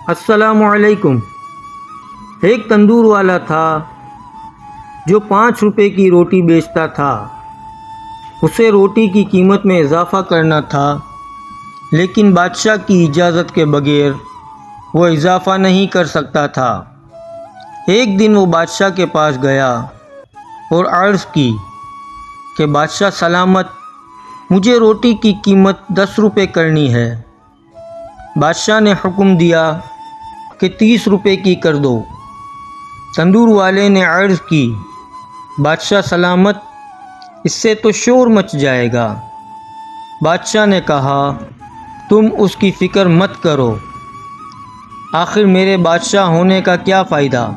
السلام علیکم۔ ایک تندور والا تھا جو 5 روپے کی روٹی بیچتا تھا۔ اسے روٹی کی قیمت میں اضافہ کرنا تھا، لیکن بادشاہ کی اجازت کے بغیر وہ اضافہ نہیں کر سکتا تھا۔ ایک دن وہ بادشاہ کے پاس گیا اور عرض کی کہ بادشاہ سلامت، مجھے روٹی کی قیمت 10 روپے کرنی ہے۔ بادشاہ نے حکم دیا کہ 30 روپے کی کر دو۔ تندور والے نے عرض کی، بادشاہ سلامت، اس سے تو شور مچ جائے گا۔ بادشاہ نے کہا، تم اس کی فکر مت کرو، آخر میرے بادشاہ ہونے کا کیا فائدہ؟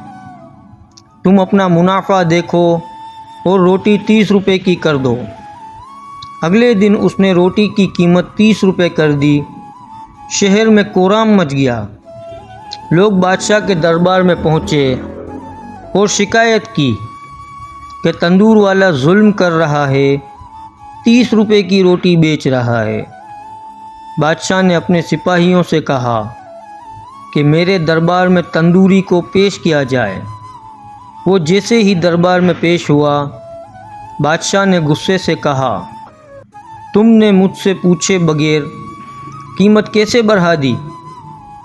تم اپنا منافع دیکھو اور روٹی 30 روپے کی کر دو۔ اگلے دن اس نے روٹی کی قیمت 30 روپے کر دی۔ شہر میں کورام مچ گیا۔ لوگ بادشاہ کے دربار میں پہنچے اور شکایت کی کہ تندور والا ظلم کر رہا ہے، 30 روپے کی روٹی بیچ رہا ہے۔ بادشاہ نے اپنے سپاہیوں سے کہا کہ میرے دربار میں تندوری کو پیش کیا جائے۔ وہ جیسے ہی دربار میں پیش ہوا، بادشاہ نے غصے سے کہا، تم نے مجھ سے پوچھے بغیر قیمت کیسے بڑھا دی؟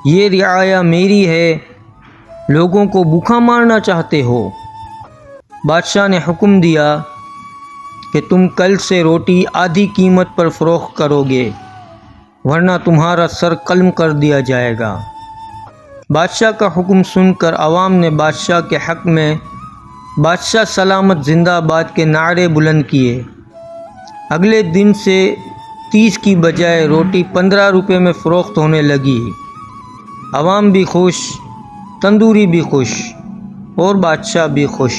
یہ رعایا میری ہے، لوگوں کو بھوکا مارنا چاہتے ہو؟ بادشاہ نے حکم دیا کہ تم کل سے روٹی آدھی قیمت پر فروخت کرو گے، ورنہ تمہارا سر قلم کر دیا جائے گا۔ بادشاہ کا حکم سن کر عوام نے بادشاہ کے حق میں بادشاہ سلامت زندہ باد کے نعرے بلند کیے۔ اگلے دن سے 30 کی بجائے روٹی 15 روپے میں فروخت ہونے لگی۔ عوام بھی خوش، تندوری بھی خوش اور بادشاہ بھی خوش۔